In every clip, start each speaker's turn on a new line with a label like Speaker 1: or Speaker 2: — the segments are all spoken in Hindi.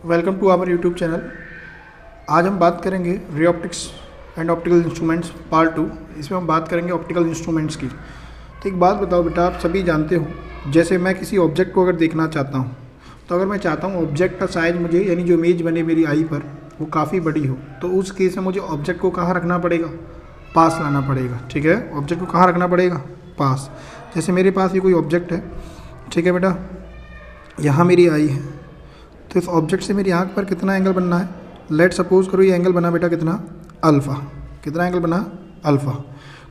Speaker 1: Welcome to our YouTube channel. आज हम बात करेंगे ray optics and optical instruments part 2। इसमें हम बात करेंगे ऑप्टिकल इंस्ट्रूमेंट्स की। तो एक बात बताओ बेटा, आप सभी जानते हो, जैसे मैं किसी ऑब्जेक्ट को अगर देखना चाहता हूँ, तो अगर मैं चाहता हूँ ऑब्जेक्ट का साइज़ मुझे, यानी जो इमेज बने मेरी आई पर, वो काफ़ी बड़ी हो, तो उस केस में मुझे ऑब्जेक्ट को कहाँ रखना पड़ेगा? पास लाना पड़ेगा। ठीक है, ऑब्जेक्ट को कहाँ रखना पड़ेगा? पास। जैसे मेरे पास ये कोई ऑब्जेक्ट है, ठीक है बेटा, यहाँ मेरी आई है, तो इस ऑब्जेक्ट से मेरी आंख पर कितना एंगल बनना है? लेट सपोज करो ये एंगल बना बेटा कितना? अल्फ़ा। कितना एंगल बना? अल्फ़ा।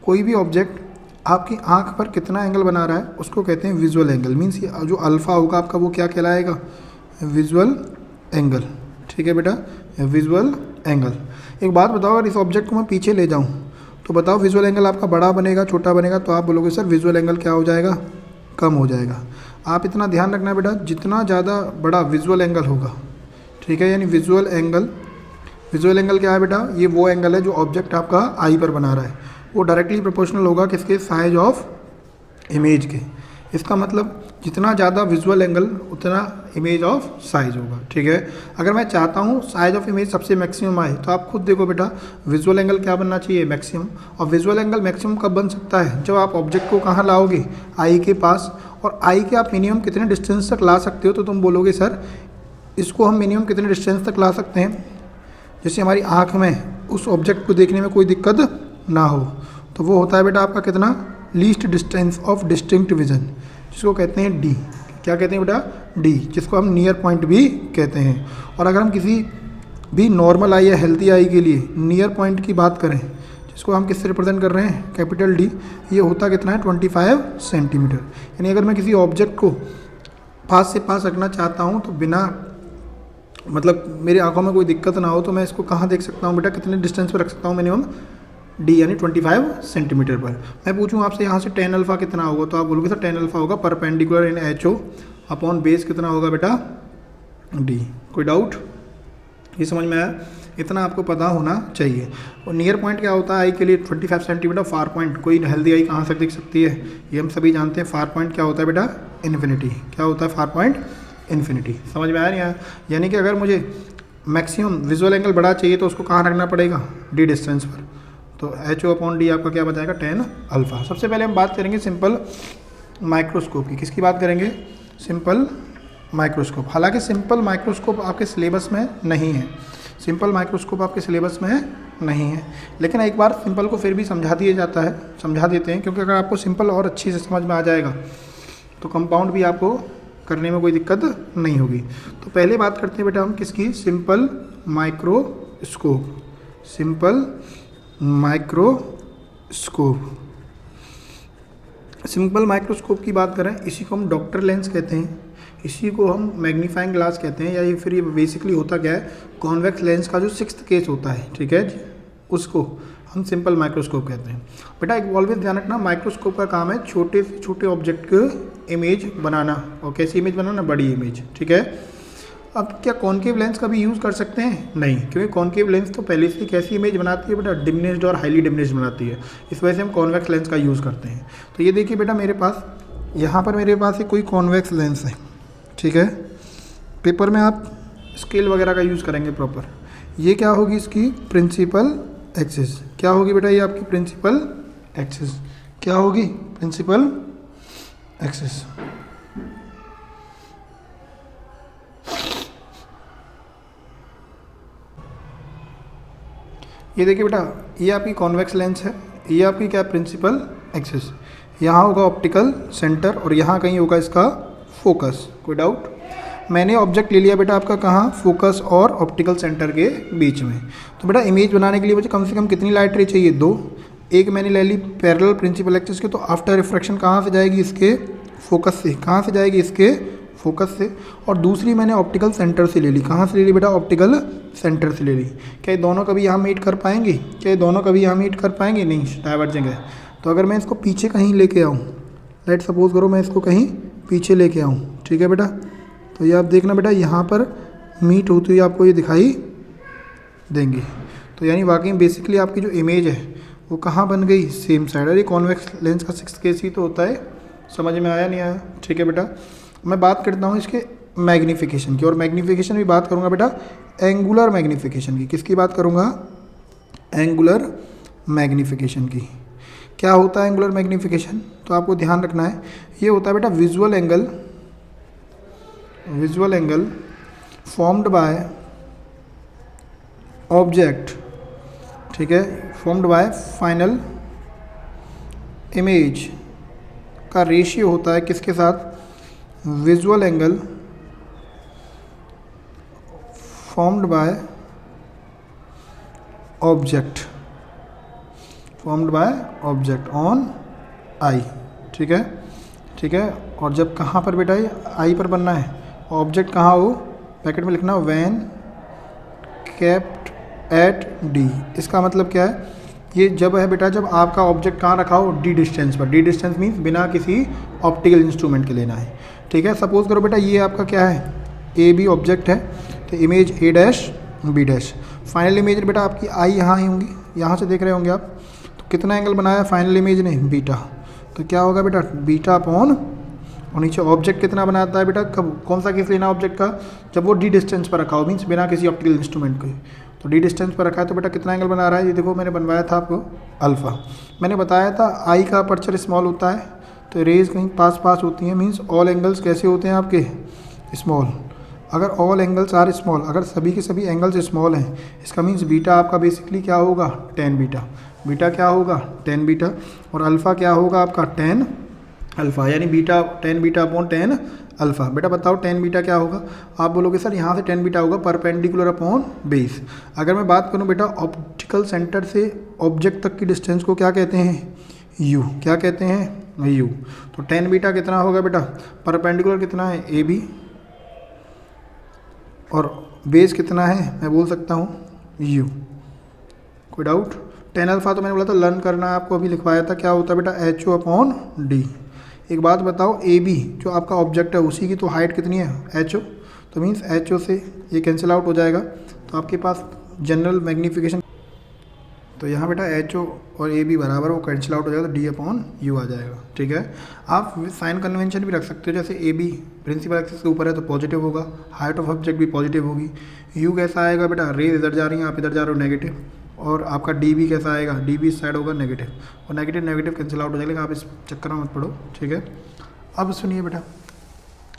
Speaker 1: कोई भी ऑब्जेक्ट आपकी आंख पर कितना एंगल बना रहा है उसको कहते हैं विजुअल एंगल। मीन्स जो अल्फ़ा होगा आपका वो क्या कहलाएगा? Visual angle. ठीक है बेटा, विजुअल एंगल। एक बात बताओ, अगर इस ऑब्जेक्ट को मैं पीछे ले जाऊँ तो बताओ विजुअल एंगल आपका बड़ा बनेगा छोटा बनेगा? तो आप बोलोगे सर विजुअल एंगल क्या हो जाएगा? कम हो जाएगा। आप इतना ध्यान रखना बेटा, जितना ज़्यादा बड़ा विजुअल एंगल होगा, ठीक है, यानी विजुअल एंगल क्या है बेटा? ये वो एंगल है जो ऑब्जेक्ट आपका आई पर बना रहा है, वो डायरेक्टली प्रोपोर्शनल होगा किसके? साइज ऑफ इमेज के। इसका मतलब जितना ज़्यादा विजुअल एंगल उतना इमेज ऑफ साइज होगा। ठीक है, अगर मैं चाहता हूँ साइज ऑफ इमेज सबसे मैक्सिमम आए, तो आप खुद देखो बेटा, विजुअल एंगल क्या बनना चाहिए? मैक्सिमम। और विजुअल एंगल मैक्सिमम कब बन सकता है? जब आप ऑब्जेक्ट को कहाँ लाओगे? आई के पास। और आई के आप मिनिमम कितने डिस्टेंस तक ला सकते हो? तो तुम बोलोगे सर इसको हम मिनिमम कितने डिस्टेंस तक ला सकते हैं, जैसे हमारी आँख में उस ऑब्जेक्ट को देखने में कोई दिक्कत ना हो। तो वो होता है बेटा आपका कितना? Least distance of distinct vision, जिसको कहते हैं डी। क्या कहते हैं बेटा? डी, जिसको हम नियर पॉइंट भी कहते हैं। और अगर हम किसी भी नॉर्मल आई या हेल्थी आई के लिए नियर पॉइंट की बात करें, जिसको हम किससे रिप्रेजेंट कर रहे हैं? Capital D. ये होता कितना है? 25 सेंटीमीटर। यानी अगर मैं किसी ऑब्जेक्ट को पास से पास रखना चाहता हूँ, तो बिना मतलब मेरी आंखों में कोई दिक्कत ना हो, तो मैं इसको कहाँ देख सकता हूँ बेटा? कितने डिस्टेंस पर रख सकता हूँ? मिनिमम डी, यानी 25 सेंटीमीटर पर। मैं पूछूँ आपसे यहाँ से tan अल्फ़ा कितना होगा, तो आप बोलोगे सर tan अल्फ़ा होगा परपेंडिकुलर इन HO अपॉन बेस कितना होगा बेटा? डी। कोई डाउट? ये समझ में आया? इतना आपको पता होना चाहिए। और नियर पॉइंट क्या होता है आई के लिए? 25 सेंटीमीटर। फार पॉइंट कोई हेल्दी आई कहाँ से दिख सकती है? ये हम सभी जानते हैं। फार पॉइंट क्या होता है बेटा? इन्फिनिटी। क्या होता है फार पॉइंट? इन्फिनिटी। समझ में आया नहीं आया? यानी कि अगर मुझे मैक्सिमम विजुअल एंगल बड़ा चाहिए तो उसको कहाँ रखना पड़ेगा? डी डिस्टेंस पर। तो HO अपॉन डी आपका क्या बचाएगा? tan alpha. सबसे पहले हम बात करेंगे सिंपल माइक्रोस्कोप की। किसकी बात करेंगे? Simple microscope. हालांकि सिंपल माइक्रोस्कोप आपके सिलेबस में नहीं है, सिंपल माइक्रोस्कोप आपके सिलेबस में नहीं है, लेकिन एक बार सिंपल को फिर भी समझा देते हैं, क्योंकि अगर आपको सिंपल और अच्छी से समझ में आ जाएगा तो कंपाउंड भी आपको करने में कोई दिक्कत नहीं होगी। तो पहले बात करते हैं बेटा हम किसकी? Simple microscope. सिंपल माइक्रोस्कोप की बात करें, इसी को हम डॉक्टर लेंस कहते हैं, इसी को हम मैग्नीफाइंग ग्लास कहते हैं, या ये फिर ये बेसिकली होता क्या है? कॉन्वेक्स लेंस का जो 6th केस होता है, ठीक है, उसको हम सिंपल माइक्रोस्कोप कहते हैं। बेटा एक ऑलवेज ध्यान रखना, माइक्रोस्कोप का काम है छोटे से छोटे ऑब्जेक्ट के इमेज बनाना। और कैसी इमेज बनाना? बड़ी इमेज। ठीक है, अब क्या कॉनकेव लेंस का भी यूज़ कर सकते हैं? नहीं, क्योंकि कॉनकेव लेंस तो पहले से कैसी इमेज बनाती है बेटा? डिमिनिश्ड और हाईली डिमिनिश्ड बनाती है। इस वजह से हम कॉन्वेक्स लेंस का यूज़ करते हैं। तो ये देखिए बेटा, मेरे पास यहाँ पर मेरे पास एक कोई कॉन्वेक्स लेंस है, ठीक है। पेपर में आप स्केल वगैरह का यूज़ करेंगे प्रॉपर। ये क्या होगी? इसकी प्रिंसिपल एक्सिस। क्या होगी बेटा? ये आपकी प्रिंसिपल एक्सिस। क्या होगी? Principal axis. ये देखिए बेटा, ये आपकी कॉन्वेक्स लेंस है, ये आपकी क्या? Principal axis. यहाँ होगा ऑप्टिकल सेंटर और यहाँ कहीं होगा इसका फोकस। कोई डाउट? मैंने ऑब्जेक्ट ले लिया बेटा आपका कहाँ? फोकस और ऑप्टिकल सेंटर के बीच में। तो बेटा इमेज बनाने के लिए मुझे कम से कम कितनी लाइट रे चाहिए? 2। एक मैंने ले ली पैरेलल प्रिंसिपल एक्सिस के, तो आफ्टर रिफ्रैक्शन कहाँ से जाएगी? इसके फोकस से। कहाँ से जाएगी? इसके फोकस से। और दूसरी मैंने ऑप्टिकल सेंटर से ले ली। कहाँ से ले ली बेटा? ऑप्टिकल सेंटर से ले ली। क्या ये दोनों कभी यहाँ मीट कर पाएंगे? नहीं, डाइवर्जिंग है। तो अगर मैं इसको पीछे कहीं लेके आऊँ, लेट सपोज करो मैं इसको कहीं पीछे लेके आऊँ, ठीक है बेटा, तो ये आप देखना बेटा यहाँ पर मीट होती हुई आपको ये दिखाई देंगी। तो यानी वाकई बेसिकली आपकी जो इमेज है वो कहाँ बन गई? Same side. अरे कॉन्वेक्स लेंस का 6th केस ही तो होता है। समझ में आया नहीं आया? ठीक है बेटा, मैं बात करता हूँ इसके मैग्नीफिकेशन की, और मैग्नीफिकेशन भी बात करूँगा बेटा एंगुलर मैग्नीफिकेशन की। किसकी बात करूँगा? एंगुलर मैग्नीफिकेशन की। क्या होता है एंगुलर मैग्नीफिकेशन? तो आपको ध्यान रखना है, ये होता है बेटा visual angle formed by object, ठीक है, फॉर्म्ड बाय फाइनल इमेज का रेशियो होता है किसके साथ? Visual angle formed by object on I, ठीक है, ठीक है। और जब कहाँ पर बेटा ये आई पर बनना है, ऑब्जेक्ट कहाँ हो, ब्रैकेट में लिखना व्हेन केप्ट एट डी। इसका मतलब क्या है? ये जब है बेटा जब आपका ऑब्जेक्ट कहाँ रखा हो, डी डिस्टेंस पर। डी डिस्टेंस मीन्स बिना किसी ऑप्टिकल इंस्ट्रूमेंट के लेना है, ठीक है। सपोज करो बेटा ये आपका क्या है, ए बी ऑब्जेक्ट है, तो image A dash B dash. Final image बेटा आपकी आई यहाँ ही होंगी, यहाँ से देख रहे होंगे आप। तो कितना एंगल बनाया फाइनल इमेज ने? बीटा। तो क्या होगा बेटा? बीटा अपॉन, और नीचे ऑब्जेक्ट कितना बनाता है बेटा? कब कौन सा केस लेना ऑब्जेक्ट का? जब वो डी डिस्टेंस पर रखा हो, मीन्स बिना किसी ऑप्टिकल इंस्ट्रूमेंट के। तो डी डिस्टेंस पर रखा है तो बेटा कितना एंगल बना रहा है? ये देखो मैंने बनवाया था आपको अल्फ़ा। मैंने बताया था आई का अपर्चर स्मॉल होता है, तो रेज कहीं पास होती हैं, मीन्स ऑल एंगल्स कैसे होते हैं आपके? स्मॉल। अगर ऑल एंगल्स आर स्मॉल, अगर सभी के सभी एंगल्स स्मॉल हैं, इसका मीन्स बीटा आपका बेसिकली क्या होगा? Tan beta. बीटा क्या होगा? Tan beta. और अल्फ़ा क्या होगा आपका? टेन अल्फ़ा, यानी beta ten beta upon tan alpha. बेटा बताओ टेन बीटा क्या होगा? आप बोलोगे सर यहाँ से टेन बीटा होगा परपेंडिकुलर अपॉन बेस। अगर मैं बात करूँ बेटा ऑप्टिकल सेंटर से ऑब्जेक्ट तक की डिस्टेंस को क्या कहते हैं? यू। क्या कहते हैं? यू। तो टेन बीटा कितना होगा बेटा? परपेंडिकुलर कितना है? ए बी, और बेस कितना है? मैं बोल सकता हूँ यू। कोई डाउट? टेन अल्फ़ा तो मैंने बोला था लर्न करना है आपको, अभी लिखवाया था। क्या होता है बेटा? H O upon D. एक बात बताओ, ए बी जो आपका ऑब्जेक्ट है उसी की तो हाइट कितनी है? H O. तो मीन्स एच ओ से ये कैंसिल आउट हो जाएगा, तो आपके पास जनरल मैग्नीफिकेशन, तो यहाँ बेटा एच ओ और ए बी बराबर, वो कैंसिल आउट हो जाएगा, तो डी अपॉन यू आ जाएगा, ठीक है। आप साइन कन्वेंशन भी रख सकते हो, जैसे ए बी प्रिंसिपल एक्सिस के ऊपर है तो पॉजिटिव होगा, हाइट ऑफ ऑब्जेक्ट भी पॉजिटिव होगी। यू कैसा आएगा बेटा? रेज इधर जा रही हैं, आप इधर जा रहे हो नेगेटिव, और आपका डी बी कैसा आएगा? डी बी इस साइड होगा नेगेटिव, और नेगेटिव कैंसिल आउट हो जाएगा। आप इस चक्कर में मत पढ़ो, ठीक है। अब सुनिए बेटा,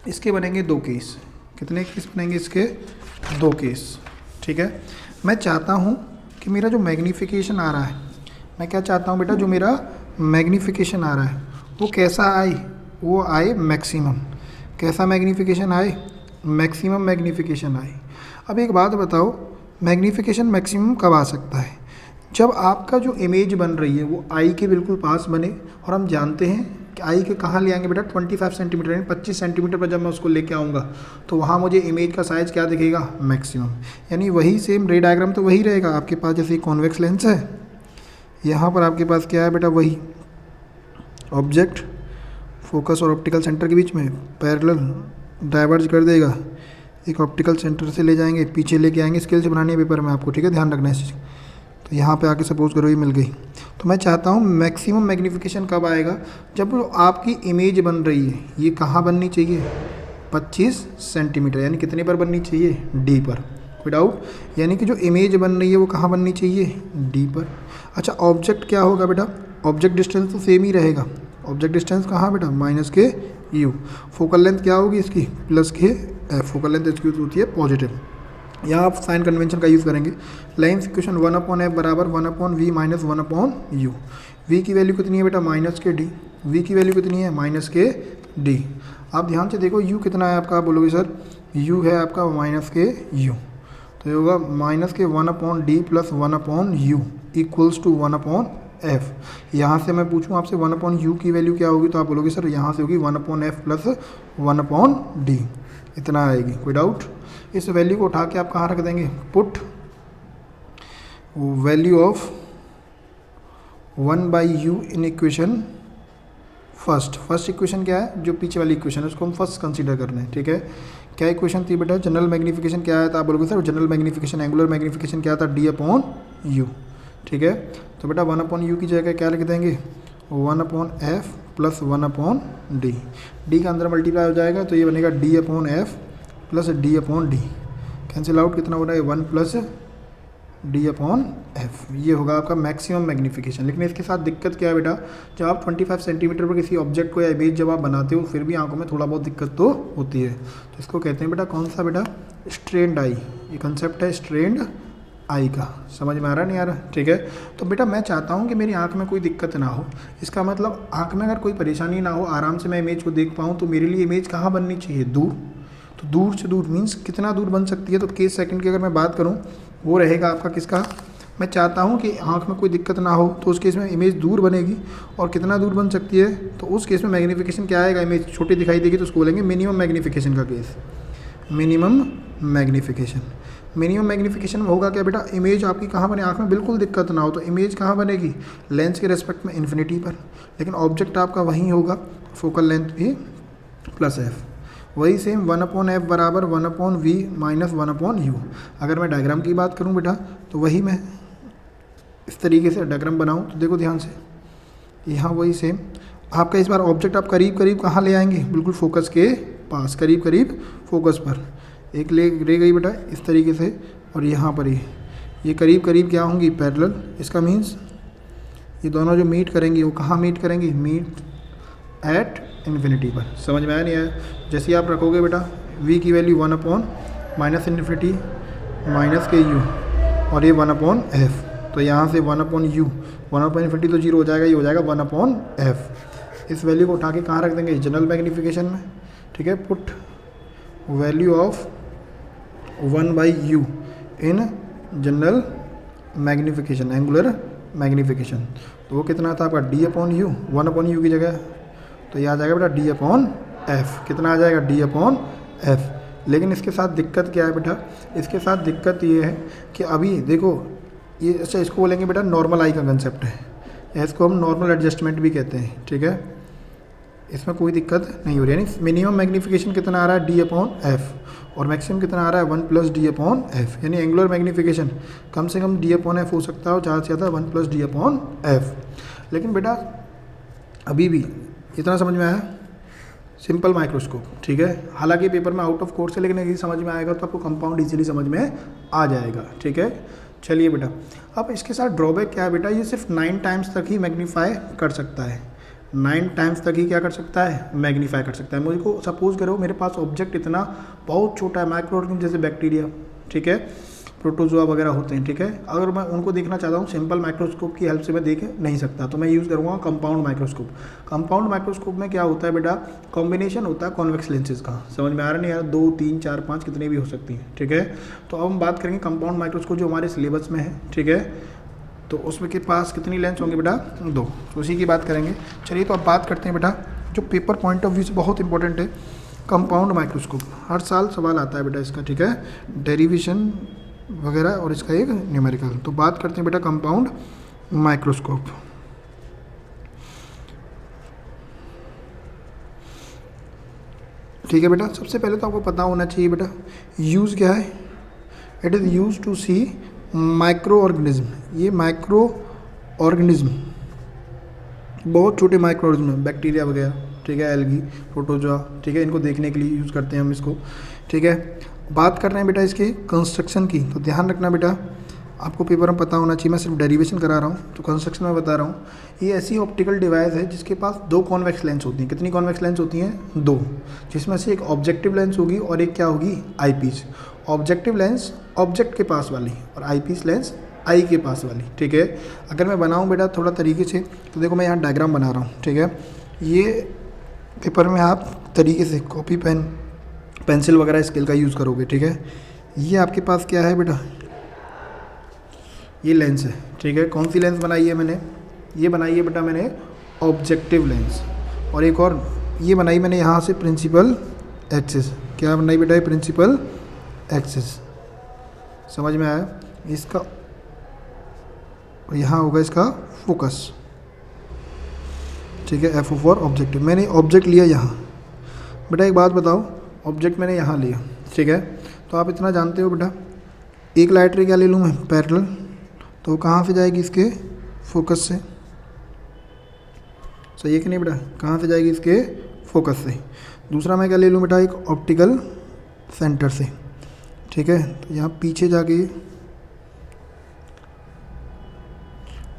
Speaker 1: इसके बनेंगे दो केस। कितने केस बनेंगे इसके? दो केस, ठीक है। मैं चाहता हूँ कि मेरा जो मैग्नीफिकेशन आ रहा है, मैं क्या चाहता हूँ बेटा, जो मेरा मैग्नीफिकेशन आ रहा है वो कैसा आए? वो आए मैक्सिमम। कैसा मैग्नीफिकेशन आए? मैक्सिमम मैग्नीफिकेशन आए। अब एक बात बताओ, मैग्नीफिकेशन मैक्सिमम कब आ सकता है? जब आपका जो इमेज बन रही है वो आई के बिल्कुल पास बने, और हम जानते हैं कि आई के कहाँ ले आएंगे बेटा? 25 सेंटीमीटर, यानी 25 सेंटीमीटर पर जब मैं उसको लेके आऊँगा तो वहाँ मुझे इमेज का साइज़ क्या दिखेगा? मैक्सिमम। यानी वही सेम रे डायग्राम तो वही रहेगा आपके पास। जैसे कॉन्वेक्स लेंस है, यहाँ पर आपके पास क्या है बेटा? वही ऑब्जेक्ट फोकस और ऑप्टिकल सेंटर के बीच में पैरेलल डाइवर्ज कर देगा, एक ऑप्टिकल सेंटर से ले जाएंगे, पीछे लेके आएंगे। स्केल से बनानी है पेपर में आपको, ठीक है, ध्यान रखना है इस चीज़। तो यहाँ पे आके सपोज करो ये मिल गई, तो मैं चाहता हूँ मैक्सिमम मैग्नीफिकेशन कब आएगा? जब आपकी इमेज बन रही है, ये कहाँ बननी चाहिए? 25 सेंटीमीटर, यानी कितने पर बननी चाहिए? डी पर। कोई डाउट? यानी कि जो इमेज बन रही है वो कहाँ बननी चाहिए? डी पर। अच्छा, ऑब्जेक्ट क्या होगा बेटा? ऑब्जेक्ट डिस्टेंस तो सेम ही रहेगा। ऑब्जेक्ट डिस्टेंस कहाँ बेटा? माइनस के यू। फोकल लेंथ क्या होगी इसकी? प्लस के एफ। फोकल लेंथ इसकी होती है पॉजिटिव। यहाँ आप साइन कन्वेंशन का यूज़ करेंगे। लाइन्स इक्वेशन 1/f बराबर 1/v माइनस 1/u। v की वैल्यू कितनी है बेटा? माइनस के डी। v की वैल्यू कितनी है? माइनस के डी। आप ध्यान से देखो u कितना है आपका? आप बोलोगे सर u है आपका माइनस के u, तो ये होगा माइनस के 1/d plus 1/u equals to 1/f। यहाँ से मैं पूछूँ आपसे 1/u की वैल्यू क्या होगी, तो आप बोलोगे सर यहाँ से होगी 1/f प्लस 1/d, इतना आएगी। कोई डाउट? इस वैल्यू को उठा के आप कहाँ रख देंगे? Put value of 1/u in equation first. First equation क्या है? जो पीछे वाली इक्वेशन है उसको हम फर्स्ट कंसीडर कर रहे हैं, ठीक है। क्या इक्वेशन थी बेटा? जनरल मैग्नीफिकेशन क्या आया था? आप बोलोगे sir general magnification, angular magnification क्या था? d/u, ठीक है। तो बेटा 1/u की जगह क्या लिख देंगे? 1/f plus 1/d। d का अंदर मल्टीप्लाई हो जाएगा तो ये बनेगा d/f plus D upon D, cancel out कितना हो रहा है 1 प्लस डी अपॉन एफ, ये होगा आपका मैक्सिमम मैग्नीफिकेशन। लेकिन इसके साथ दिक्कत क्या है बेटा, जब आप 25 सेंटीमीटर पर किसी ऑब्जेक्ट को या इमेज जब आप बनाते हो फिर भी आंखों में थोड़ा बहुत दिक्कत तो होती है, तो इसको कहते हैं बेटा कौन सा बेटा, स्ट्रेन्ड आई। ये कंसेप्ट है स्ट्रेन्ड आई का, समझ में आ रहा नहीं आ रहा, ठीक है। तो बेटा मैं चाहता हूँ कि मेरी आंख में कोई दिक्कत ना हो, इसका मतलब आंख में अगर कोई परेशानी ना हो, आराम से मैं इमेज को देख पाऊँ, तो मेरे लिए इमेज कहाँ बननी चाहिए, दूर। तो दूर से दूर मीन्स कितना दूर बन सकती है, तो केस सेकंड की अगर मैं बात करूँ वो रहेगा आपका किसका, मैं चाहता हूँ कि आंख में कोई दिक्कत ना हो, तो उस केस में इमेज दूर बनेगी। और कितना दूर बन सकती है, तो उस केस में मैग्नीफिकेशन क्या आएगा, इमेज छोटी दिखाई देगी, तो उसको बोलेंगे मिनिमम मैग्नीफिकेशन का case, minimum magnification. Minimum magnification में होगा क्या बेटा, इमेज आपकी कहाँ बने, आँख में बिल्कुल दिक्कत ना हो, तो इमेज कहाँ बनेगी, लेंस के रेस्पेक्ट में इन्फिनिटी पर, लेकिन ऑब्जेक्ट आपका वहीं होगा, फोकल लेंथ भी प्लस एफ, वही सेम 1/f बराबर 1/v माइनस 1/u। अगर मैं डायग्राम की बात करूं बेटा, तो वही मैं इस तरीके से डायग्राम बनाऊं, तो देखो ध्यान से, यहाँ वही सेम आपका, इस बार ऑब्जेक्ट आप करीब करीब कहाँ ले आएंगे, बिल्कुल फोकस के पास, करीब करीब फोकस पर, एक ले रह गई बेटा इस तरीके से, और यहाँ पर ये करीब करीब क्या होंगी, पैरेलल। इसका मीन्स ये दोनों जो मीट करेंगी वो कहाँ मीट करेंगी, मीट एट इन्फिनिटी पर। समझ में आया नहीं आया, जैसे ही आप रखोगे बेटा v की वैल्यू 1/ माइनस इन्फिनिटी माइनस के u, और ये 1/f, तो यहाँ से 1/u, 1/इन्फिनिटी तो 0 हो जाएगा, ये हो जाएगा 1/f। इस वैल्यू को उठा के कहाँ रख देंगे, जनरल मैग्नीफिकेशन में, ठीक है। Put value of 1/u in general magnification, angular magnification, तो वो कितना था आपका d/u, 1/u की जगह, तो ये आ जाएगा बेटा d/f, कितना आ जाएगा d/f। लेकिन इसके साथ दिक्कत क्या है बेटा, इसके साथ दिक्कत ये है कि अभी देखो ये, अच्छा इसको बोलेंगे बेटा नॉर्मल आई का कंसेप्ट है, या इसको हम नॉर्मल एडजस्टमेंट भी कहते हैं, ठीक है। इसमें कोई दिक्कत नहीं हो रही है, यानी मिनिमम मैग्नीफिकेशन कितना आ रहा है d/f, और मैक्सिमम कितना आ रहा है 1 + d/f, यानी एंगुलर मैग्नीफिकेशन कम से कम d/f हो सकता है, और ज़्यादा से ज़्यादा 1 + d/f। लेकिन बेटा अभी भी इतना समझ में आया, सिंपल माइक्रोस्कोप, ठीक है। हालांकि पेपर में आउट ऑफ कोर्स है, लेकिन यदि समझ में आएगा तो आपको कंपाउंड इजीली समझ में आ जाएगा, ठीक है। चलिए बेटा, अब इसके साथ ड्रॉबैक क्या है बेटा, ये सिर्फ 9 टाइम्स तक ही मैग्नीफाई कर सकता है, 9 टाइम्स तक ही क्या कर सकता है, मैग्नीफाई कर सकता है। मुझको सपोज करो मेरे पास ऑब्जेक्ट इतना बहुत छोटा है, माइक्रो ऑर्गेनिज्म जैसे बैक्टीरिया, ठीक है, प्रोटोजोआ वगैरह होते हैं, ठीक है। अगर मैं उनको देखना चाहता हूँ सिंपल माइक्रोस्कोप की हेल्प से मैं देख नहीं सकता, तो मैं यूज़ करूँगा कंपाउंड माइक्रोस्कोप। कंपाउंड माइक्रोस्कोप में क्या होता है बेटा, कॉम्बिनेशन होता है कॉन्वेक्स लेंसेज का, समझ में आ रहा नहीं यार, 2 3 4 5 कितने भी हो सकती हैं, ठीक है। तो अब हम बात करेंगे कंपाउंड माइक्रोस्कोप जो हमारे सिलेबस में है, ठीक है। तो उसमें के पास कितनी लेंस होंगे बेटा, 2, तो उसी की बात करेंगे। चलिए तो अब बात करते हैं बेटा, जो पेपर पॉइंट ऑफ व्यू से बहुत इंपॉर्टेंट है, कंपाउंड माइक्रोस्कोप। हर साल सवाल आता है बेटा इसका, ठीक है, डेरिवेशन वगैरह, और इसका एक न्यूमेरिकल। तो बात करते हैं बेटा कंपाउंड माइक्रोस्कोप। ठीक है बेटा, सबसे पहले तो आपको पता होना चाहिए बेटा यूज़ क्या है, it is use to see micro organism. ये माइक्रो ऑर्गेनिज्म बहुत छोटे माइक्रो ऑर्गेनिज्म, बैक्टीरिया वगैरह, ठीक है, एल्गी, प्रोटोजोआ, ठीक है, इनको देखने के लिए यूज़ करते हैं हम इसको, ठीक है। बात कर रहे हैं बेटा इसके कंस्ट्रक्शन की, तो ध्यान रखना बेटा, आपको पेपर में पता होना चाहिए, मैं सिर्फ डेरिवेशन करा रहा हूँ, तो कंस्ट्रक्शन में बता रहा हूँ। ये ऐसी ऑप्टिकल डिवाइस है जिसके पास 2 कॉन्वेक्स लेंस होती हैं। कितनी कॉन्वेक्स लेंस होती हैं, 2, जिसमें से एक ऑब्जेक्टिव लेंस होगी और एक क्या होगी, आई पीस। ऑब्जेक्टिव लेंस ऑब्जेक्ट के पास वाली, और आई पीस लेंस आई के पास वाली, ठीक है। अगर मैं बनाऊँ बेटा थोड़ा तरीके से, तो देखो मैं यहाँ डायग्राम बना रहा हूँ, ठीक है। ये पेपर में आप तरीके से कॉपी पेन पेंसिल वगैरह स्केल का यूज़ करोगे, ठीक है। ये आपके पास क्या है बेटा, ये लेंस है, ठीक है। कौन सी लेंस बनाई है मैंने, ये बनाई है बेटा मैंने ऑब्जेक्टिव लेंस, और एक और ये बनाई मैंने यहाँ से प्रिंसिपल एक्सिस। क्या बनाई बेटा, ये प्रिंसिपल एक्सिस, समझ में आया। इसका यहाँ होगा इसका फोकस, ठीक है, F फॉर ऑब्जेक्टिव। मैंने ऑब्जेक्ट लिया यहाँ बेटा, एक बात बताओ, ऑब्जेक्ट मैंने यहाँ लिया, ठीक है। तो आप इतना जानते हो बेटा, एक लाइट रे क्या ले लूँ मैं, पैरेलल, तो कहाँ से जाएगी, इसके फोकस से, सही है कि नहीं बेटा, कहाँ से जाएगी, इसके फोकस से। दूसरा मैं क्या ले लूँ बेटा, एक ऑप्टिकल सेंटर से, ठीक है। तो यहाँ पीछे जाके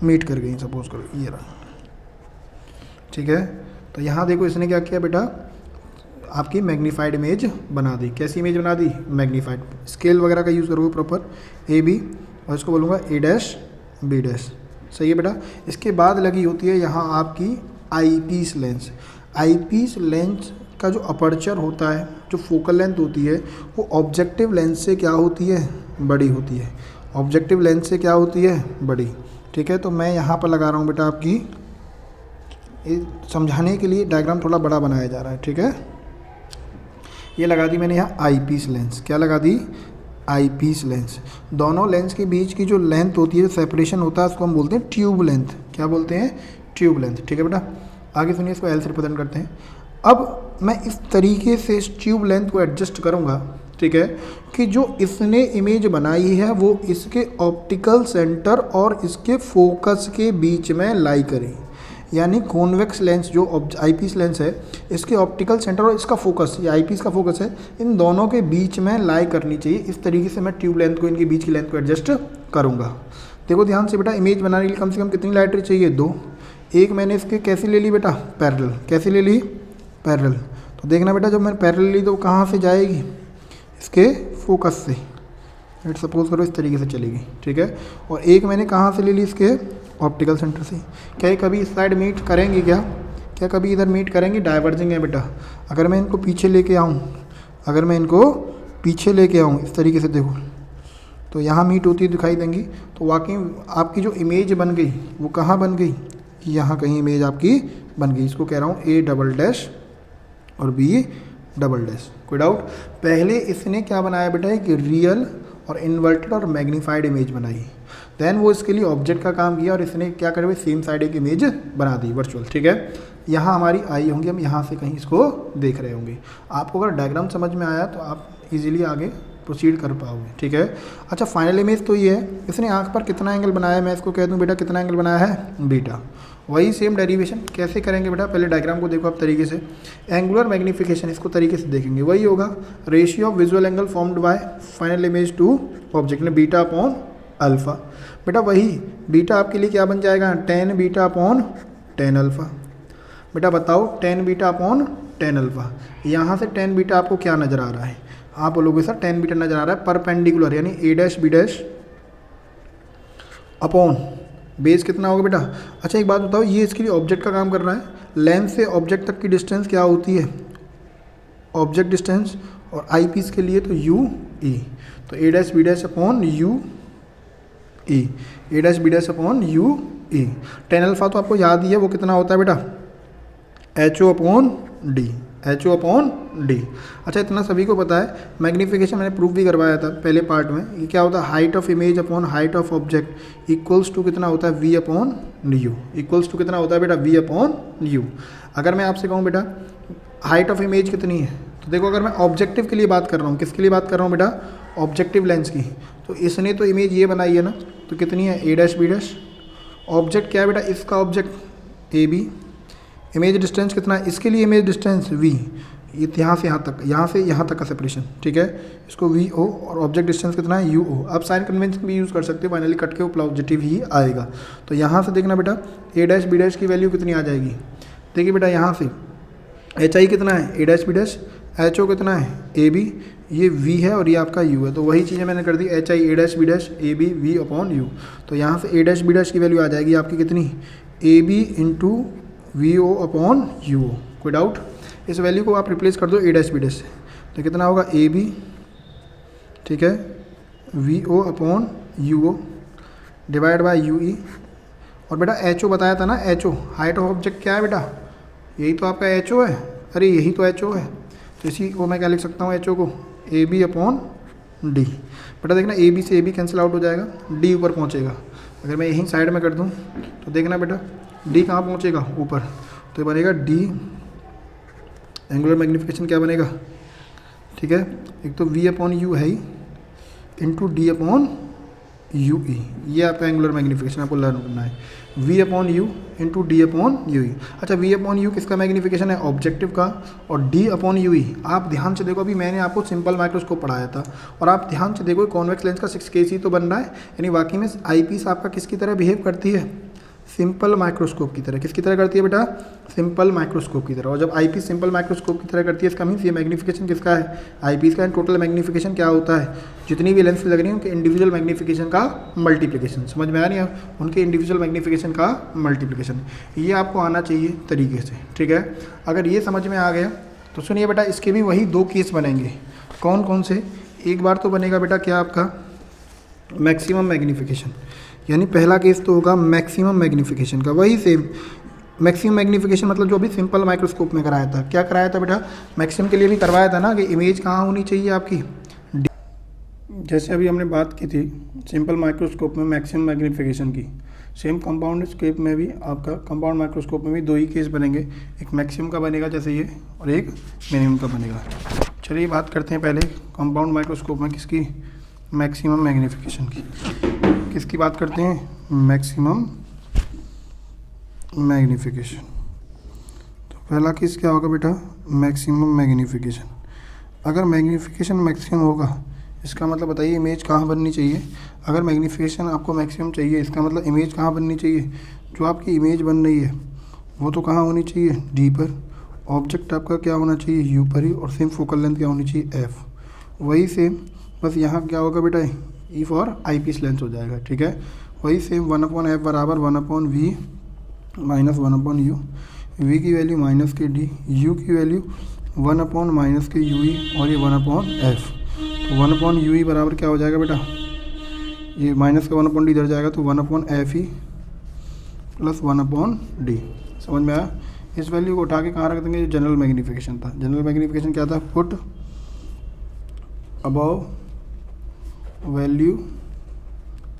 Speaker 1: मीट कर गई, सपोज करो ये रहा, ठीक है। तो यहाँ देखो इसने क्या किया बेटा, आपकी मैग्नीफाइड इमेज बना दी। कैसी इमेज बना दी? मैग्नीफाइड। स्केल वगैरह का यूज़ करोगे प्रॉपर, ए बी, और इसको बोलूँगा ए डैश बी डैश, सही है बेटा। इसके बाद लगी होती है यहाँ आपकी आई पीस लेंस। आई पीस लेंस का जो अपर्चर होता है, जो फोकल लेंथ होती है, वो ऑब्जेक्टिव लेंस से क्या होती है? बड़ी होती है। ऑब्जेक्टिव लेंस से क्या होती है? बड़ी, ठीक है। तो मैं यहाँ पर लगा रहा हूँ बेटा, आपकी समझाने के लिए डायग्राम थोड़ा बड़ा बनाया जा रहा है, ठीक है। ये लगा दी मैंने यहाँ आई पीस लेंस। क्या लगा दी? Eye piece lens. दोनों लेंस के बीच की जो लेंथ होती है, सेपरेशन होता है, उसको हम बोलते हैं ट्यूब लेंथ। क्या बोलते हैं? ट्यूब लेंथ, ठीक है बेटा। आगे सुनिए, इसको एल से रिप्रेजेंट करते हैं। अब मैं इस तरीके से इस ट्यूब लेंथ को एडजस्ट करूँगा, ठीक है, कि जो इसने इमेज बनाई है वो इसके ऑप्टिकल सेंटर और इसके फोकस के बीच में लाई करे। यानी कॉन्वेक्स लेंस जो आईपीस लेंस है, इसके ऑप्टिकल सेंटर और इसका फोकस, ये आईपीस का फोकस है, इन दोनों के बीच में लाई करनी चाहिए। इस तरीके से मैं ट्यूब लेंथ को, इनके बीच की लेंथ को एडजस्ट करूँगा। देखो ध्यान से बेटा, इमेज बनाने के लिए कम से कम कितनी लाइट रे चाहिए? 2। एक मैंने इसके कैसे ले ली बेटा? पैरेलल। कैसे ले ली? पैरेलल। तो देखना बेटा, जब मैंने पैरेलल ली तो कहाँ से जाएगी? इसके फोकस से। लेट सपोज करो इस तरीके से चलेगी, ठीक है। और एक मैंने कहाँ से ले ली? इसके ऑप्टिकल सेंटर से। क्या ये कभी इस साइड मीट करेंगे? क्या कभी इधर मीट करेंगे? डाइवर्जिंग है बेटा। अगर मैं इनको पीछे लेके आऊँ, इस तरीके से देखो, तो यहाँ मीट होती दिखाई देंगी। तो वाकई आपकी जो इमेज बन गई वो कहाँ बन गई? यहाँ कहीं इमेज आपकी बन गई। इसको कह रहा हूँ ए डबल डैश और बी डबल डैश। कोई डाउट? पहले इसने क्या बनाया बेटा? एक रियल और इन्वर्टेड और मैग्नीफाइड इमेज बनाई। देन वो इसके लिए ऑब्जेक्ट का काम किया और इसने क्या करे? सेम साइड एक इमेज बना दी वर्चुअल, ठीक है। यहाँ हमारी आई होंगी, हम यहाँ से कहीं इसको देख रहे होंगे। आपको अगर डायग्राम समझ में आया तो आप इजीली आगे प्रोसीड कर पाओगे, ठीक है। अच्छा, फाइनल इमेज तो ये है। इसने आँख पर कितना एंगल बनाया है? मैं इसको कह दूँ बेटा, कितना एंगल बनाया है? बीटा। वही सेम डेरिवेशन कैसे करेंगे बेटा? पहले डायग्राम को देखो आप तरीके से। एंगुलर मैग्नीफिकेशन, इसको तरीके से देखेंगे। वही होगा ratio of visual angle formed by final image to object ने बीटा अपॉन अल्फा। बेटा वही बीटा आपके लिए क्या बन जाएगा? Tan beta upon tan alpha. बेटा बताओ, tan beta upon tan alpha. यहाँ से टेन बीटा आपको क्या नज़र आ रहा है? आप बोलोगे सर टेन बीटा नज़र आ रहा है परपेंडिकुलर, यानी A dash B dash upon base कितना होगा बेटा? अच्छा एक बात बताओ, ये इसके लिए ऑब्जेक्ट का काम कर रहा है। लेंस से ऑब्जेक्ट तक की डिस्टेंस क्या होती है? Object distance. और आई पीस के लिए तो यू ई, तो A dash B dash upon U E, A dash B dash upon U E. Tan alpha तो आपको याद ही है, वो कितना होता है बेटा? H O upon D, H O upon D. अच्छा इतना सभी को पता है। मैग्नीफिकेशन मैंने प्रूफ भी करवाया था पहले पार्ट में। ये क्या होता है? Height of image upon height of object equals to कितना होता है? V upon U. Equals to कितना होता है बेटा? V upon U. अगर मैं आपसे कहूँ बेटा हाइट ऑफ इमेज कितनी है, तो देखो अगर मैं ऑब्जेक्टिव के लिए बात कर रहा हूँ, किसके लिए बात कर रहा हूँ बेटा? ऑब्जेक्टिव लेंस की। तो इसने तो इमेज ये बनाई है ना, तो कितनी है? A dash B dash. Object क्या है बेटा? इसका object A B. Image distance कितना है? इसके लिए इमेज डिस्टेंस वी, ये यहाँ से यहाँ तक, यहाँ से यहाँ तक का सेपरेशन, ठीक है। इसको वी ओ, और ऑब्जेक्ट डिस्टेंस कितना है? यू ओ। आप साइन कन्वेंशन भी यूज़ कर सकते हो, फाइनली कट के वो पॉजिटिव ही आएगा। तो यहाँ से देखना बेटा, ए डैश बी डैश की वैल्यू कितनी आ जाएगी? देखिए बेटा यहाँ से एच आई कितना है? A dash B dash. H O कितना है? A B. ये वी है और ये आपका यू है, तो वही चीज़ें मैंने कर दी, H I A dash B dash A B V upon U. तो यहाँ से ए डैश बी डैश की वैल्यू आ जाएगी आपकी कितनी? A B into V O upon U O. कोई डाउट? इस वैल्यू को आप रिप्लेस कर दो ए डैश बी डैश से, तो कितना होगा? ए बी, ठीक है, V O upon U O divide by U E. और बेटा एच ओ बताया था ना, H O height of object क्या है बेटा? यही तो आपका एच ओ है। अरे यही तो एच ओ है, तो इसी को मैं क्या लिख सकता हूँ? एच ओ को ए बी अपॉन डी। बेटा देखना ए बी से ए बी कैंसिल आउट हो जाएगा, डी ऊपर पहुँचेगा। अगर मैं यहीं साइड में कर दूँ तो देखना बेटा डी कहाँ पहुँचेगा? ऊपर। तो ये बनेगा डी, एंगुलर मैग्नीफिकेशन क्या बनेगा? ठीक है, एक तो वी अपॉन यू है ही, into D upon U E, ये आपका एंगुलर मैग्नीफिकेशन आपको लर्न करना है, V upon U into D upon U E. अच्छा, वी अपॉन यू किसका मैग्नीफिकेशन है? ऑब्जेक्टिव का। और डी अपॉन यू ई, आप ध्यान से देखो, अभी मैंने आपको सिंपल माइक्रोस्कोप पढ़ाया था और आप ध्यान से देखो कॉन्वेक्स लेंस का 6K तो बन रहा है, यानी वाकई में आई पीस आपका किसकी तरह बिहेव करती है? सिंपल माइक्रोस्कोप की तरह। किसकी तरह करती है बेटा? सिंपल माइक्रोस्कोप की तरह। और जब आई पीस सिंपल माइक्रोस्कोप की तरह करती है, इसका मीन्स ये मैग्नीफिकेशन किसका है? आई पीस का। टोटल मैग्नीफिकेशन क्या होता है? जितनी भी लेंस लग रही है उनके इंडिविजुअल मैग्नीफिकेशन का मल्टीप्लिकेशन। समझ में आ रही है? उनके इंडिविजुअल मैग्नीफिकेशन का मल्टीप्लिकेशन, ये आपको आना चाहिए तरीके से, ठीक है। अगर ये समझ में आ गया तो सुनिए बेटा, इसके भी वही 2 केस बनेंगे। कौन कौन से? एक बार तो बनेगा बेटा क्या आपका? मैक्सिमम मैग्नीफिकेशन, यानी पहला केस तो होगा मैक्सिमम मैग्नीफिकेशन का। वही सेम मैक्सिमम मैग्नीफिकेशन मतलब जो अभी सिंपल माइक्रोस्कोप में कराया था। क्या कराया था बेटा? मैक्सिमम के लिए भी करवाया था ना कि इमेज कहाँ होनी चाहिए आपकी। जैसे अभी हमने बात की थी सिंपल माइक्रोस्कोप में मैक्सिमम मैग्नीफिकेशन की, सेम कंपाउंड स्कोप में भी आपका, कंपाउंड माइक्रोस्कोप में भी 2 ही केस बनेंगे। एक मैक्सिमम का बनेगा जैसे ये, और एक मिनिमम का बनेगा। चलिए बात करते हैं पहले कंपाउंड माइक्रोस्कोप में किसकी? मैक्सिमम मैग्नीफिकेशन की। किसकी बात करते हैं? Maximum magnification. तो पहला केस क्या होगा बेटा? Maximum magnification. अगर मैग्नीफिकेशन मैक्सिमम होगा, इसका मतलब बताइए इमेज कहाँ बननी चाहिए? अगर मैग्नीफिकेशन आपको मैक्सिमम चाहिए, इसका मतलब इमेज कहाँ बननी चाहिए? जो आपकी इमेज बन रही है वो तो कहाँ होनी चाहिए? डी पर। ऑब्जेक्ट आपका क्या होना चाहिए? यू पर ही। और सेम फोकल लेंथ क्या होनी चाहिए? एफ। वही सेम, बस यहाँ क्या होगा बेटा? E for eye piece lens हो जाएगा, ठीक है। वही सेम 1/f बराबर 1/v माइनस 1/u। v की वैल्यू माइनस के डी, u की वैल्यू 1/ माइनस के यू ई, और ये 1/f। तो 1/u ई बराबर क्या हो जाएगा बेटा? ये माइनस का 1/d इधर जाएगा तो 1/f ई प्लस 1/d। समझ में आया? इस वैल्यू को उठा के कहाँ रख देंगे? ये जनरल मैग्नीफिकेशन था। जनरल मैग्नीफिकेशन क्या था? Put above value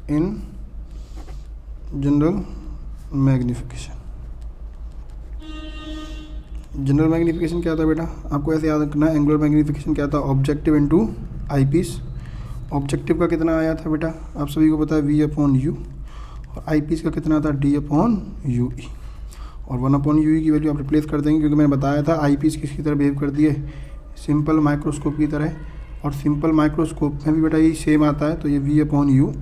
Speaker 1: in general magnification. General magnification क्या था बेटा? आपको ऐसे याद रखना है। एंगुलर मैग्नीफिकेशन क्या था? Objective into eye piece. Objective का कितना आया था बेटा? आप सभी को पता है V/u। और आई पीस का कितना था? D/u ई। और 1/u ई की वैल्यू आप रिप्लेस कर देंगे, क्योंकि मैंने बताया था आई पीस किसकी तरह बिहेव करती है? सिंपल माइक्रोस्कोप की तरह। और सिंपल माइक्रोस्कोप में भी बेटा ये सेम आता है, तो ये V/u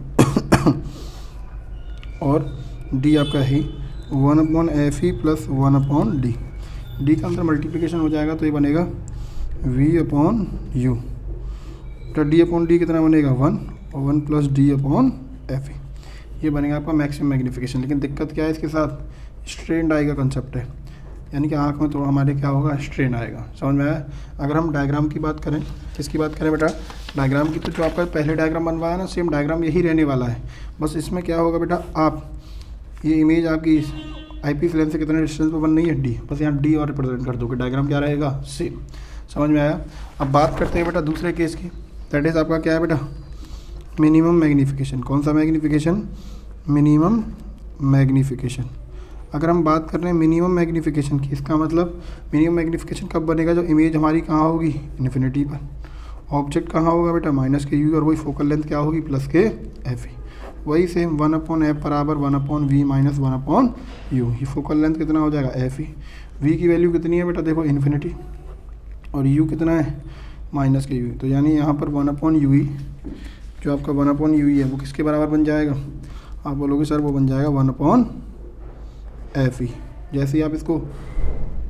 Speaker 1: और D आपका है 1/f E plus 1/d। D का अंदर मल्टीप्लिकेशन हो जाएगा तो ये बनेगा V/u। तो D/d कितना बनेगा? 1, और 1 प्लस D/f ई। ये बनेगा आपका मैक्सिमम मैग्नीफिकेशन। लेकिन दिक्कत क्या है इसके साथ? स्ट्रेन आई का कंसेप्ट है, यानी कि आँख में तो हमारे क्या होगा? स्ट्रेन आएगा। समझ में आया? अगर हम डायग्राम की बात करें, किसकी बात करें बेटा? डायग्राम की, तो जो आपका पहले डायग्राम बनवाया ना, सेम डायग्राम यही रहने वाला है। बस इसमें क्या होगा बेटा? आप ये इमेज आपकी आई पीस लेंस से कितने डिस्टेंस पर बन रही है? डी। बस यहाँ डी और रिप्रेजेंट कर दोगे, डायग्राम क्या रहेगा? सेम। समझ में आया? अब बात करते हैं बेटा दूसरे केस की। दैट इज़ आपका क्या है बेटा? Minimum magnification. कौन सा मैग्नीफिकेशन? Minimum magnification. अगर हम बात कर रहे हैं मिनिमम मैग्नीफिकेशन की, इसका मतलब मिनिमम मैग्नीफिकेशन कब बनेगा? जो इमेज हमारी कहाँ होगी? इन्फिनिटी पर। ऑब्जेक्ट कहाँ होगा बेटा? माइनस के यू, और वही फोकल लेंथ क्या होगी? प्लस के एफ ई। वही सेम 1/f बराबर 1/v माइनस 1/u। ये फोकल लेंथ कितना हो जाएगा? F E. v की वैल्यू कितनी है बेटा? देखो इन्फिनिटी। और u कितना है? माइनस के u। तो यानी यहाँ पर 1/u ई, जो आपका 1/u ई है, वो किसके बराबर बन जाएगा? आप बोलोगे सर वो बन जाएगा 1/f ई। जैसे ही आप इसको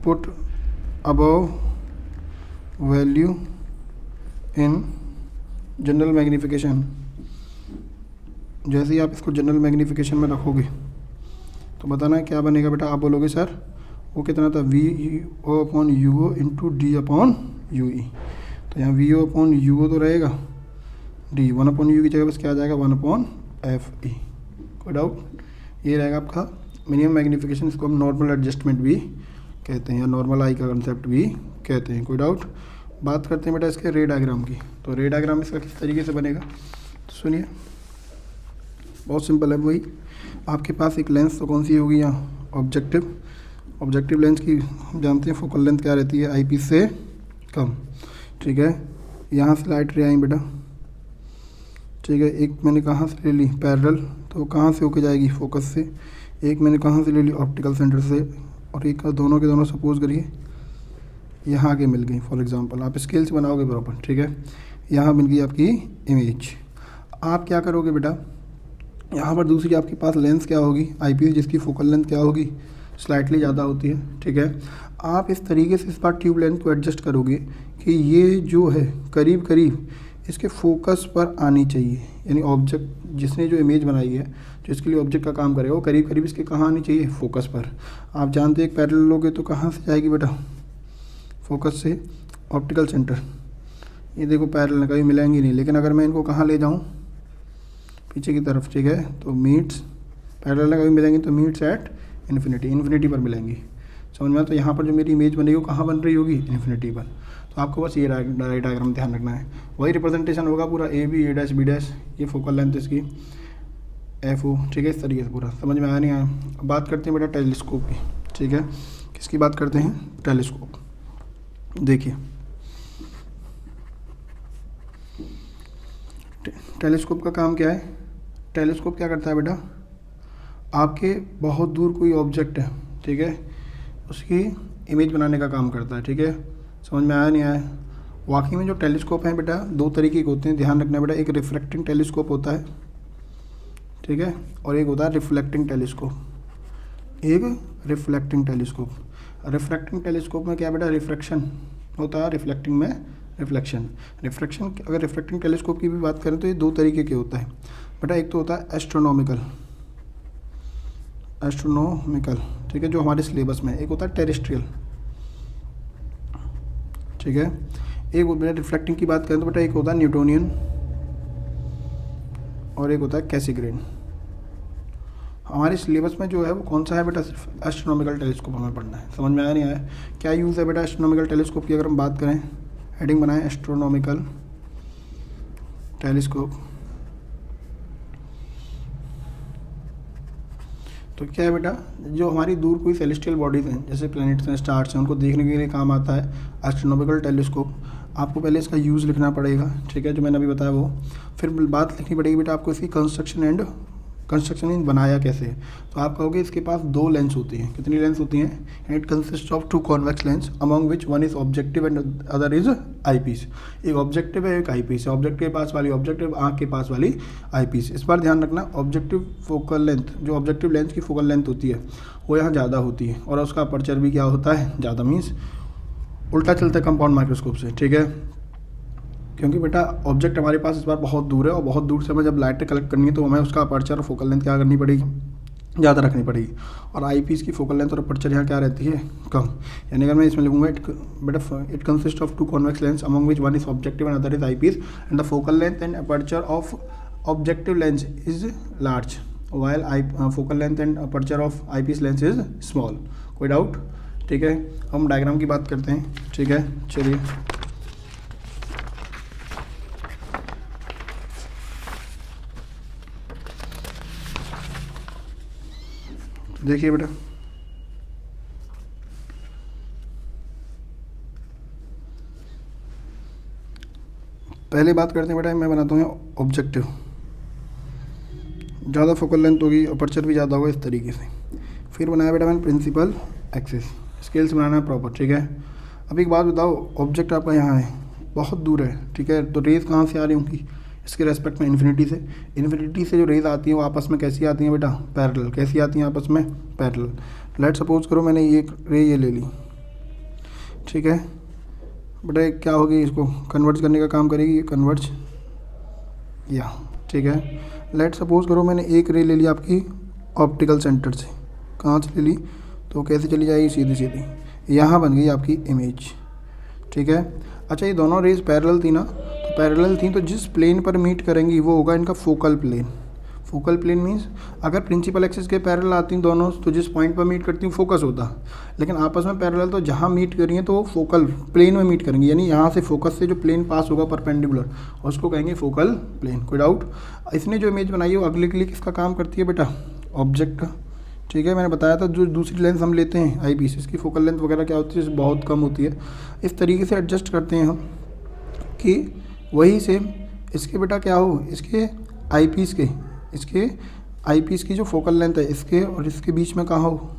Speaker 1: put above value in general magnification, जैसे ही आप इसको जनरल मैग्नीफिकेशन में रखोगे तो बताना है क्या बनेगा बेटा? आप बोलोगे सर वो कितना था? V/u इंटू D/u ई। तो यहाँ V/u तो रहेगा, D 1/u की जगह बस क्या आ जाएगा? 1/f ई। कोई डाउट? ये रहेगा आपका मिनिमम मैग्नीफिकेशन। इसको हम नॉर्मल एडजस्टमेंट भी कहते हैं, या नॉर्मल आई का कंसेप्ट भी कहते हैं। कोई डाउट? बात करते हैं बेटा इसके रे डायग्राम की। तो रे डायग्राम इसका किस तरीके से बनेगा? तो सुनिए, बहुत सिंपल है। वही आपके पास एक लेंस तो कौन सी होगी यहाँ? ऑब्जेक्टिव। ऑब्जेक्टिव लेंस की हम जानते हैं फोकल लेंथ क्या रहती है? आई पीस से कम, ठीक है। यहाँ से लाइट रे आई बेटा, ठीक है। एक मैंने कहाँ से ले ली पैरेलल, तो कहाँ से होके जाएगी फोकस से। एक मैंने कहाँ से ले ली ऑप्टिकल सेंटर से, और एक दोनों के दोनों सपोज करिए यहाँ आगे मिल गई। फॉर एग्जांपल आप स्केल से बनाओगे प्रॉपर, ठीक है। यहाँ मिल गई आपकी इमेज। आप क्या करोगे बेटा, यहाँ पर दूसरी आपके पास लेंस क्या होगी आईपीस, जिसकी फोकल लेंथ क्या होगी स्लाइटली ज़्यादा होती है, ठीक है। आप इस तरीके से इस बार ट्यूब लेंथ को एडजस्ट करोगे कि ये जो है करीब करीब इसके फोकस पर आनी चाहिए, यानी ऑब्जेक्ट जिसने जो इमेज बनाई है, जो इसके लिए ऑब्जेक्ट का काम करेगा, वो करीब करीब इसके कहाँ आनी चाहिए फोकस पर। आप जानते हैं एक पैरेलल लोगे तो कहाँ से जाएगी बेटा, फोकस से ऑप्टिकल सेंटर। ये देखो पैरेलल कभी मिलेंगी नहीं, लेकिन अगर मैं इनको कहाँ ले जाऊँ पीछे की तरफ, ठीक है, तो मीट्स पैरेलल कभी मिलेंगी तो मीट्स एट इन्फिनिटी, इन्फिनिटी पर मिलेंगी। समझ में। तो यहाँ पर जो मेरी इमेज बनेगी वो कहाँ बन रही होगी इन्फिनिटी पर। तो आपको बस ये डायग्राम ध्यान रखना है, वही रिप्रेजेंटेशन होगा पूरा A B A dash B dash, ये फोकल लेंथ इसकी एफ ओ, ठीक है। इस तरीके से पूरा समझ में आया नहीं आया। अब बात करते हैं बेटा टेलीस्कोप की, ठीक है। किसकी बात करते हैं, टेलीस्कोप। देखिए टेलीस्कोप का काम क्या है, टेलीस्कोप क्या करता है बेटा, आपके बहुत दूर कोई ऑब्जेक्ट है, ठीक है, उसकी इमेज बनाने का काम करता है, ठीक है। समझ में आया नहीं आया। वाकई में जो टेलीस्कोप हैं बेटा दो तरीके के होते हैं, ध्यान रखना बेटा। एक रिफ्रैक्टिंग टेलीस्कोप होता है, ठीक है, और एक होता है रिफ्लेक्टिंग टेलीस्कोप। एक रिफ्लेक्टिंग टेलीस्कोप, रिफ्रैक्टिंग टेलीस्कोप में क्या बेटा रिफ्रैक्शन होता है, रिफ्लेक्टिंग में रिफ्लेक्शन। रिफ्रैक्शन अगर रिफ्रैक्टिंग टेलीस्कोप की भी बात करें तो ये दो तरीके के होता है बेटा। एक तो होता है एस्ट्रोनॉमिकल, ठीक है, जो हमारे सिलेबस में। एक होता है टेरेस्ट्रियल, ठीक है। एक बेटा रिफ्लेक्टिंग की बात करें तो बेटा एक होता है न्यूटोनियन और एक होता है कैसिग्रेन। हमारे सिलेबस में जो है वो कौन सा है बेटा, सिर्फ एस्ट्रोनॉमिकल टेलीस्कोप हमें पढ़ना है। समझ में आया नहीं आया। क्या यूज़ है बेटा एस्ट्रोनॉमिकल टेलीस्कोप की, अगर हम बात करें, हेडिंग बनाएं एस्ट्रोनॉमिकल टेलीस्कोप, तो क्या है बेटा, जो हमारी दूर कोई सेलेस्टियल बॉडीज़ हैं जैसे प्लैनेट्स हैं, स्टार्स हैं, उनको देखने के लिए काम आता है एस्ट्रोनॉमिकल टेलीस्कोप। आपको पहले इसका यूज़ लिखना पड़ेगा, ठीक है, जो मैंने अभी बताया वो। फिर बात लिखनी पड़ेगी बेटा आपको इसकी कंस्ट्रक्शन मीन बनाया कैसे। तो आप कहोगे इसके पास दो लेंस होती हैं। कितनी लेंस होती हैं, it consist of two convex lens among which one is objective and other is eye piece. एक ऑब्जेक्टिव है एक आई पीस है, ऑब्जेक्ट के पास वाली ऑब्जेक्टिव, आँख के पास वाली आई पीस। इस बार ध्यान रखना ऑब्जेक्टिव फोकल लेंथ, जो ऑब्जेक्टिव लेंस की फोकल लेंथ होती है वो यहाँ ज़्यादा होती है, और उसका अपर्चर भी क्या होता है ज़्यादा, मीन्स उल्टा चलता है कंपाउंड माइक्रोस्कोप से, ठीक है। क्योंकि बेटा ऑब्जेक्ट हमारे पास इस बार बहुत दूर है, और बहुत दूर से हमें जब लाइट कलेक्ट करनी है तो हमें उसका अपर्चर और फोकल लेंथ क्या करनी पड़ेगी, ज़्यादा रखनी पड़ेगी। और आई पीस की फोकल लेंथ और अपर्चर यहाँ क्या रहती है, कम। यानी अगर मैं इसमें लिखूँगा बेटा it consist of two convex lens among which one is objective and other is eye piece and the focal length and aperture of objective lens is large while eye focal length and aperture of eye piece lens is small. कोई डाउट, ठीक है। हम डायग्राम की बात करते हैं, ठीक है, चलिए। देखिए बेटा पहले बात करते हैं बेटा, मैं बनाता हूँ ऑब्जेक्टिव, ज़्यादा फोकल लेंथ होगी, अपर्चर भी ज़्यादा होगा, इस तरीके से। फिर बनाया बेटा मैंने प्रिंसिपल एक्सिस, स्केल से बनाना है प्रॉपर, ठीक है। अब एक बात बताओ, ऑब्जेक्ट आपका यहाँ है, बहुत दूर है, ठीक है, तो रेज़ कहाँ से आ रही होंगी इसके रेस्पेक्ट में, इन्फिनिटी से। इन्फिनिटी से जो रेज़ आती हैं वो आपस में कैसी आती हैं बेटा, पैरेलल। कैसी आती हैं आपस में, पैरेलल। लेट सपोज करो मैंने ये रे ये ले ली, ठीक है बेटा, क्या होगी, इसको कन्वर्ज करने का काम करेगी, ये कन्वर्ज या, ठीक है। लेट सपोज करो मैंने एक रे ले ली आपकी ऑप्टिकल सेंटर से, कहाँ से ले ली, तो कैसे चली जाएगी, सीधी सीधी यहाँ बन गई आपकी इमेज, ठीक है। अच्छा ये दोनों रेज पैरेलल थी ना, तो पैरेलल थी तो जिस प्लेन पर मीट करेंगी वो होगा इनका focal plane. Focal plane means अगर प्रिंसिपल एक्सिस के पैरेलल आती हैं दोनों तो जिस पॉइंट पर मीट करती हूँ फोकस होता, लेकिन आपस में पैरेलल तो जहाँ मीट करी हैं तो वो फोकल प्लेन में मीट करेंगी, यानी यहाँ से फोकस से जो प्लेन पास होगा परपेंडिकुलर उसको कहेंगे फोकल प्लेन। कोई डाउट। इसने जो इमेज बनाई है वो अगले के लिए किसका काम करती है बेटा, ऑब्जेक्ट का, ठीक है। मैंने बताया था जो दूसरी लेंस हम लेते हैं आई पीस, इसकी फोकल लेंथ वगैरह क्या होती है, बहुत कम होती है। इस तरीके से एडजस्ट करते हैं हम कि वही सेम इसके बेटा क्या हो, इसके आईपीस की जो फोकल लेंथ है इसके और इसके बीच में कहाँ हो,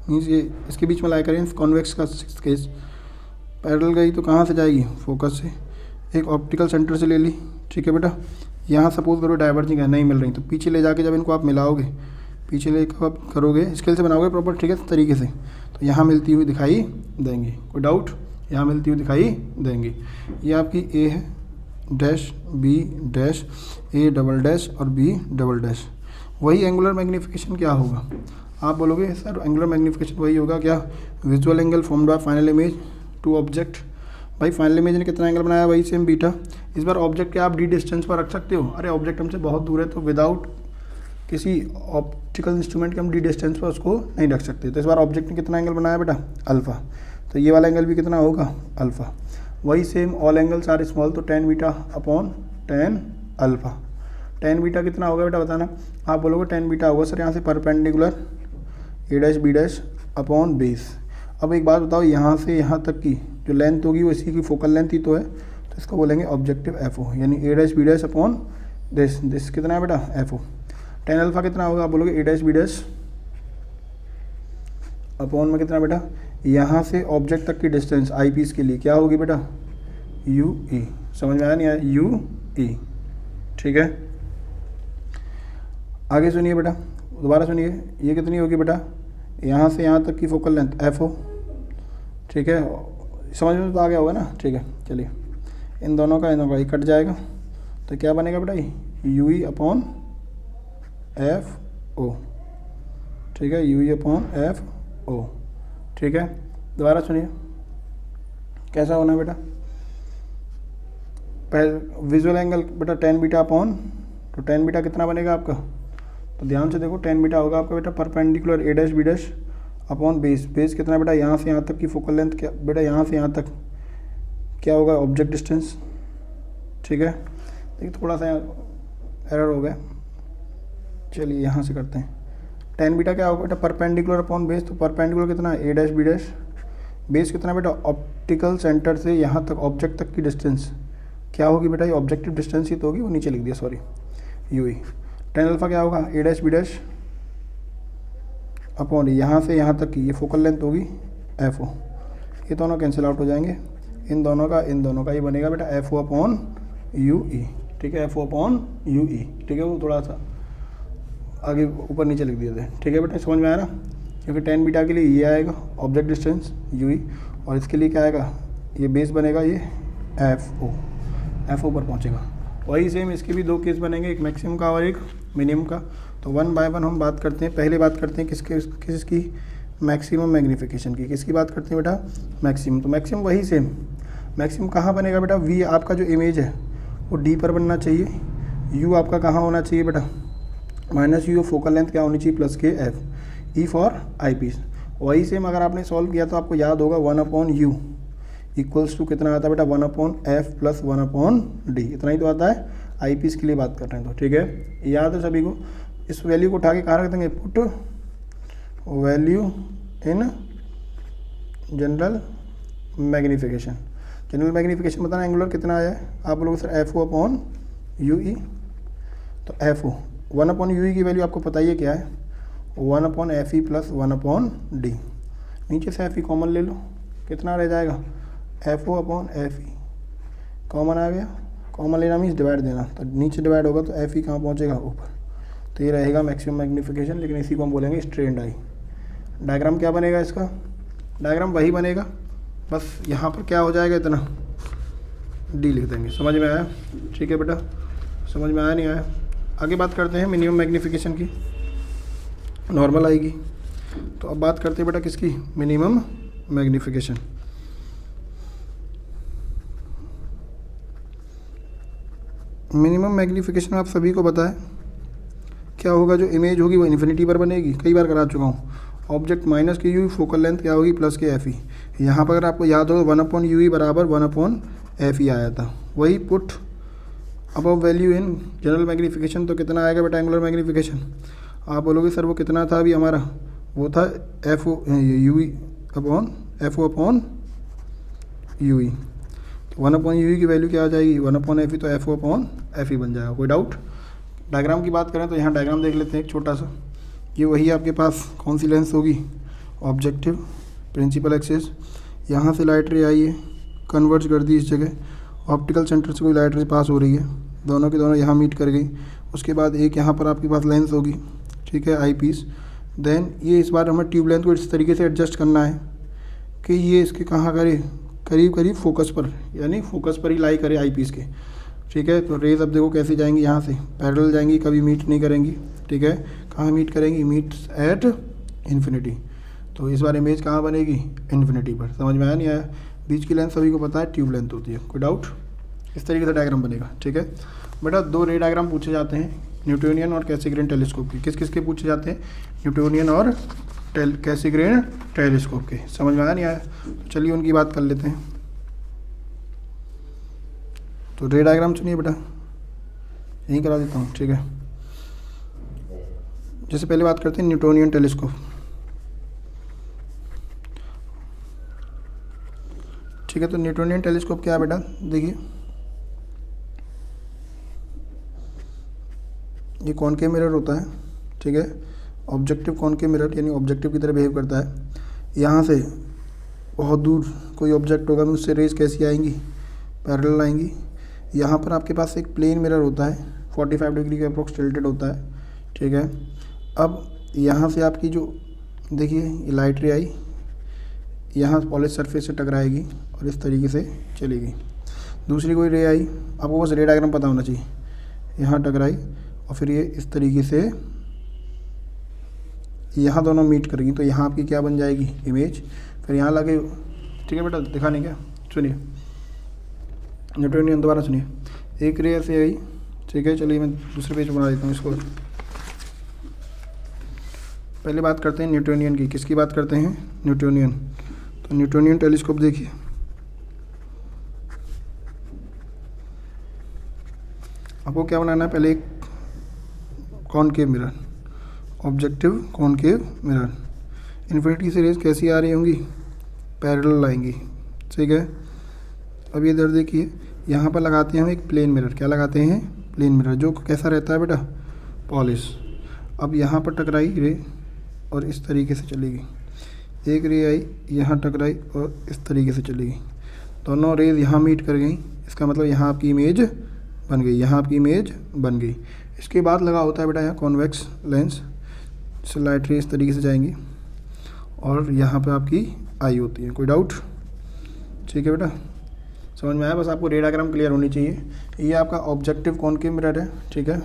Speaker 1: मीन्स ये इसके बीच में लाया करें कॉन्वेक्स का केस। पैरेलल गई तो कहाँ से जाएगी, फोकस से, एक ऑप्टिकल सेंटर से ले ली, ठीक है बेटा। यहाँ सपोज करो डाइवर्जिंग है, नहीं मिल रही, तो पीछे ले जाके जब इनको आप मिलाओगे, पीछे ले आप करोगे, स्केल से बनाओगे प्रॉपर, ठीक है, तरीके से, तो यहाँ मिलती हुई दिखाई देंगी। कोई डाउट, यहाँ मिलती हुई दिखाई देंगी। ये आपकी ए है dash, B dash, A double dash और बी डबल डैश। वही एंगुलर मैग्नीफिकेशन क्या होगा, आप बोलोगे सर एंगुलर मैग्नीफिकेशन वही होगा क्या, visual angle formed by final image to object. भाई फाइनल इमेज ने कितना एंगल बनाया, वही सेम बीटा। इस बार ऑब्जेक्ट के आप डी डिस्टेंस पर रख सकते हो, अरे ऑब्जेक्ट हमसे बहुत दूर है तो विदाउट किसी ऑप्टिकल इंस्ट्रूमेंट के हम डी डिस्टेंस पर उसको नहीं रख सकते। तो इस बार ऑब्जेक्ट ने कितना एंगल बनाया बेटा, अल्फ़ा, तो ये वाला एंगल भी कितना होगा, अल्फ़ा। वही same all angles are small, तो tan beta upon tan alpha. Tan beta कितना होगा बेटा बताना, आप बोलोगे टेन बीटा होगा सर यहाँ से perpendicular A dash B dash upon base. अब एक बात बताओ, यहाँ से यहाँ तक की जो लेंथ होगी वो इसी की फोकल लेंथ ही तो है, तो इसको बोलेंगे ऑब्जेक्टिव एफ ओ, यानी A dash B dash upon this कितना है बेटा, एफ ओ। टेन अल्फ़ा कितना होगा, आप बोलोगे ए डैश बी डैश अपॉन में कितना बेटा, यहाँ से ऑब्जेक्ट तक की डिस्टेंस आई पीस के लिए क्या होगी बेटा, यू ई। समझ में आया नहीं आया, यू ई, ठीक है। आगे सुनिए बेटा, दोबारा सुनिए, ये कितनी होगी बेटा, यहाँ से यहाँ तक की फोकल लेंथ एफ ओ, ठीक है, समझ में तो आ गया होगा ना, ठीक है। चलिए इन दोनों का ये कट जाएगा, तो क्या बनेगा बेटा, U E upon F O, ठीक है, U E upon F O, ठीक है। दोबारा सुनिए कैसा होना है बेटा, पहले विजुअल एंगल बेटा टेन बीटा अपॉन, तो टेन बीटा कितना बनेगा आपका, तो ध्यान से देखो, टेन बीटा होगा आपका बेटा perpendicular A dash B dash upon base. Base कितना बेटा, यहाँ से यहाँ तक की फोकल लेंथ क्या बेटा, यहाँ से यहाँ तक क्या होगा, ऑब्जेक्ट डिस्टेंस, ठीक है। देखिए थोड़ा सा एरर हो गया, चलिए यहाँ से करते हैं। टेन बीटा क्या होगा बेटा, परपेंडिकुलर अपॉन बेस, तो परपेंडिकुलर कितना है, A dash B dash, base कितना बेटा, ऑप्टिकल सेंटर से यहाँ तक ऑब्जेक्ट तक की डिस्टेंस क्या होगी बेटा, ये ऑब्जेक्टिव डिस्टेंस ही तो होगी, वो नीचे लिख दिया sorry, you E. Tan alpha क्या होगा, ए डैश बी डैश अपॉन यहाँ से यहाँ तक की ये फोकल लेंथ होगी एफ ओ। ये दोनों कैंसिल आउट हो जाएंगे, इन दोनों का ये बनेगा बेटा F O upon U E, ठीक है, F O upon U E, ठीक है। वो थोड़ा सा आगे ऊपर नीचे लिख दिए थे, ठीक है बेटा, समझ में आया ना। क्योंकि टेन बीटा के लिए ये आएगा ऑब्जेक्ट डिस्टेंस यू ई, और इसके लिए क्या आएगा, ये बेस बनेगा ये एफ ओ पर पहुँचेगा। वही सेम इसके भी दो केस बनेंगे, एक मैक्सिमम का और एक मिनिमम का। तो वन बाय वन हम बात करते हैं। पहले बात करते हैं किसकी, मैक्सिमम मैग्नीफिकेशन की। किसकी बात करते हैं बेटा, मैक्सिमम। तो मैक्सिमम वही सेम, मैक्सिमम कहाँ बनेगा बेटा, वी आपका जो इमेज है वो डी पर बनना चाहिए, यू आपका कहाँ होना चाहिए बेटा, माइनस यू, फोकल लेंथ क्या होनी चाहिए, प्लस के F, E for eye piece. वही सेम अगर आपने सॉल्व किया तो आपको याद होगा 1/u इक्वल्स टू कितना आता है बेटा, 1/f प्लस 1/d, इतना ही तो आता है। आई पीस के लिए बात कर रहे हैं तो ठीक है, याद है सभी को। इस वैल्यू को उठा के कहाँ रख देंगे, put value in general magnification. General magnification बताना एंगुलर कितना आया है, आप लोग sir F O upon U E. तो एफ ओ 1/u की वैल्यू आपको पता ही है क्या है, 1/f प्लस 1/d। नीचे से एफ ई कॉमन ले लो, कितना रह जाएगा, F O upon F E common आ गया। कॉमन लेना मीन्स डिवाइड देना, तो नीचे डिवाइड होगा तो एफ ई कहाँ पहुँचेगा, ऊपर। तो ये रहेगा मैक्सिमम मैग्नीफिकेशन, लेकिन इसी को हम बोलेंगे स्ट्रेंड आई। डायग्राम क्या बनेगा इसका, डायग्राम वही बनेगा, बस यहाँ पर क्या हो जाएगा, इतना डी लिख देंगे। समझ में आया, ठीक है बेटा, समझ में आया नहीं आया। आगे बात करते हैं मिनिमम मैग्नीफिकेशन की, नॉर्मल आएगी। तो अब बात करते हैं बेटा किसकी, मिनिमम मैग्नीफिकेशन। मिनिमम मैग्नीफिकेशन आप सभी को पता है क्या होगा, जो इमेज होगी वो इन्फिनिटी पर बनेगी, कई बार करा चुका हूँ। ऑब्जेक्ट माइनस के यू, फोकल लेंथ क्या होगी, प्लस के एफ ई। यहाँ पर अगर आपको याद हो 1/u बराबर 1/f ई आया था, वही put above value in general magnification. तो कितना आएगा बेटा एंगुलर मैग्नीफिकेशन, आप बोलोगे सर वो कितना था अभी हमारा, वो था F O U E upon F O upon U E. 1/u की वैल्यू क्या आ जाएगी, 1/f, तो FO/FE बन जाएगा। कोई डाउट? डायग्राम की बात करें तो यहाँ डायग्राम देख लेते हैं एक छोटा सा। ये वही आपके पास कौन सी लेंस होगी, ऑब्जेक्टिव, प्रिंसिपल एक्सिस, यहाँ से लाइट रे आई है, कन्वर्ज कर दी इस जगह, ऑप्टिकल सेंटर से कोई लाइट रे पास हो रही है, दोनों के दोनों यहाँ मीट कर गई। उसके बाद एक यहाँ पर आपके पास लेंस होगी, ठीक है, आई पीस। देन ये इस बार हमें ट्यूब लेंथ को इस तरीके से एडजस्ट करना है कि ये इसके कहाँ करे, करीब करीब फोकस पर, यानी फोकस पर ही लाई करे आई पीस के, ठीक है। तो रेज अब देखो कैसे जाएंगी, यहाँ से पैरेलल जाएंगी, कभी मीट नहीं करेंगी, ठीक है। कहाँ मीट करेंगी, मीट्स एट इन्फिनिटी। तो इस बार इमेज कहाँ बनेगी, इन्फिनिटी पर। समझ में आया नहीं आया? बीच की लेंथ सभी को पता है ट्यूब लेंथ होती है। कोई डाउट? इस तरीके से डायग्राम बनेगा, ठीक है बेटा। 2 रे डायग्राम पूछे जाते हैं, न्यूटोनियन और कैसिग्रेन टेलीस्कोप की। किस किस के पूछे जाते हैं, न्यूटोनियन और कैसिग्रेन टेलीस्कोप के। समझ में आया नहीं आया? तो चलिए उनकी बात कर लेते हैं। तो रे डायग्राम सुनिए बेटा, यहीं करा देता हूँ, ठीक है। जैसे पहले बात करते हैं न्यूटोनियन टेलीस्कोप, ठीक है। तो न्यूटोनियन टेलीस्कोप क्या है बेटा, देखिए ये कॉनकेव मिरर होता है, ठीक है। ऑब्जेक्टिव कॉनकेव मिरर, यानी ऑब्जेक्टिव की तरह बिहेव करता है। यहाँ से बहुत दूर कोई ऑब्जेक्ट होगा, उससे रेज कैसी आएंगी, पैरेलल आएंगी। यहाँ पर आपके पास एक प्लेन मिरर होता है, 45 डिग्री के अप्रोक्स टिल्टेड होता है, ठीक है। अब यहाँ से आपकी जो देखिए ये लाइट रे आई, यहाँ पॉलिश सरफेस से टकराएगी और इस तरीके से चलेगी। दूसरी कोई रे आई, आपको बस रे डायग्राम पता होना चाहिए, यहाँ टकराई और फिर ये इस तरीके से यहाँ दोनों मीट करेंगी, तो यहाँ आपकी क्या बन जाएगी, इमेज। फिर यहाँ लगे, ठीक है बेटा, दिखाने क्या, सुनिए न्यूटोनियन, दोबारा सुनिए। एक रे ऐसे आई, ठीक है। चलिए मैं दूसरे पेज बना देता हूँ इसको। पहले बात करते हैं न्यूटोनियन की। किसकी बात करते हैं, न्यूटोनियन। तो न्यूटोनियन टेलीस्कोप देखिए, आपको क्या बनाना है, पहले एक concave mirror, objective concave mirror. Infinity से रेज कैसी आ रही होंगी, पैरेलल आएंगी, ठीक है। अब ये इधर देखिए, यहाँ पर लगाते हैं हम एक प्लेन मिरर। क्या लगाते हैं, प्लेन मिरर, जो कैसा रहता है बेटा, पॉलिश। अब यहाँ पर टकराई रे और इस तरीके से चलेगी। एक रे आई, यहाँ टकराई और इस तरीके से चलेगी। दोनों रेज यहाँ मीट कर गई, इसका मतलब यहाँ आपकी इमेज बन गई, यहाँ आपकी इमेज बन गई। इसके बाद लगा होता है बेटा यहाँ कॉन्वेक्स लेंस, जिससे लाइट रे इस तरीके से जाएंगी और यहाँ पे आपकी आई होती है। कोई डाउट? ठीक है बेटा, समझ में आया? बस आपको रे डायग्राम क्लियर होनी चाहिए। ये आपका ऑब्जेक्टिव कॉनकेव मिरर है, ठीक है,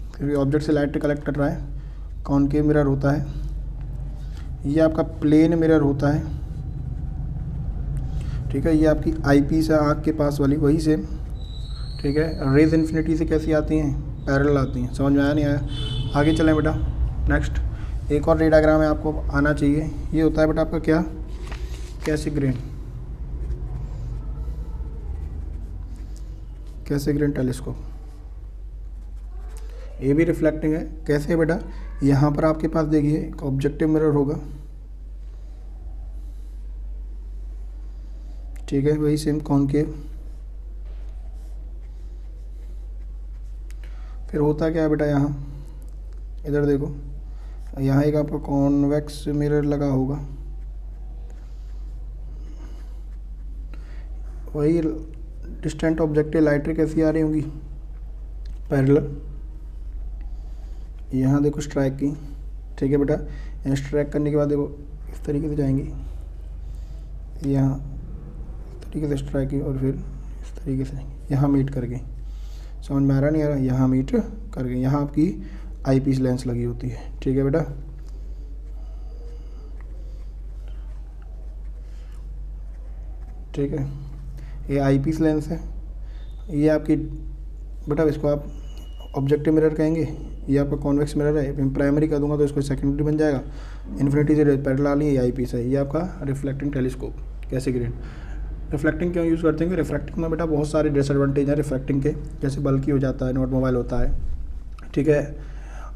Speaker 1: क्योंकि ऑब्जेक्ट से लाइट कलेक्ट कर रहा है, कॉनकेव मिरर होता है। ये आपका प्लेन मिरर होता है, ठीक है। ये आपकी आई पीस है आँख के पास वाली, वही सेम, ठीक है। रेज इन्फिनिटी से कैसी आती हैं, पैरेलल आती हैं। समझ में आया नहीं आया? आगे चलें बेटा। नेक्स्ट एक और रे डायग्राम है, आपको आना चाहिए। ये होता है बेटा आपका क्या, कैसिग्रेन, कैसिग्रेन टेलीस्कोप। ये भी रिफ्लेक्टिंग है। कैसे है बेटा, यहाँ पर आपके पास देखिए एक ऑब्जेक्टिव मिरर होगा, ठीक है, वही सेम कॉनकेव। फिर होता क्या है बेटा, यहाँ इधर देखो, यहाँ एक आपका कॉन्वेक्स मिरर लगा होगा, वही डिस्टेंट ऑब्जेक्टिव लाइट रे कैसी आ रही होंगी, पैरेलल। यहाँ देखो स्ट्राइक की, ठीक है बेटा। यहाँ स्ट्राइक करने के बाद देखो इस तरीके से जाएंगी, यहाँ इस तरीके से स्ट्राइक की और फिर इस तरीके से यहाँ मीट कर गई। समझ में आ रहा नहीं आ रहा? यहाँ मीट कर गई, यहाँ आपकी आई पीस लेंस लगी होती है, ठीक है बेटा। ठीक है, ये आई पीस लेंस है। ये आपकी बेटा, इसको आप ऑब्जेक्टिव मिरर कहेंगे, ये आपका कॉन्वेक्स मिरर है। मैं प्राइमरी कर दूंगा तो इसको सेकेंडरी बन जाएगा। इन्फिनिटी से पैरेलल आ रही है, आई पीस है। ये आपका रिफ्लेक्टिंग टेलीस्कोप, कैसिग्रेन। रिफ्लेक्टिंग क्यों यूज़ करते हैं? रिफ्लेक्टिंग में बेटा बहुत सारे डिसएडवांटेज हैं रिफ्लेक्टिंग के, जैसे बल्कि हो जाता है, नॉट मोबाइल होता है, ठीक है।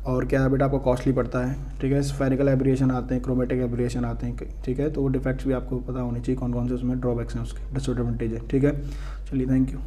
Speaker 1: और क्या है बेटा आपको कॉस्टली पड़ता है, ठीक है। स्फेरिकल एब्रिएशन आते हैं, क्रोमेटिक एब्रिएशन आते हैं, ठीक है। तो वो डिफेक्ट्स भी आपको पता होने चाहिए कौन कौन से उसमें ड्रॉबैक्स हैं, उसके डिसएडवांटेज है, ठीक है। चलिए थैंक यू।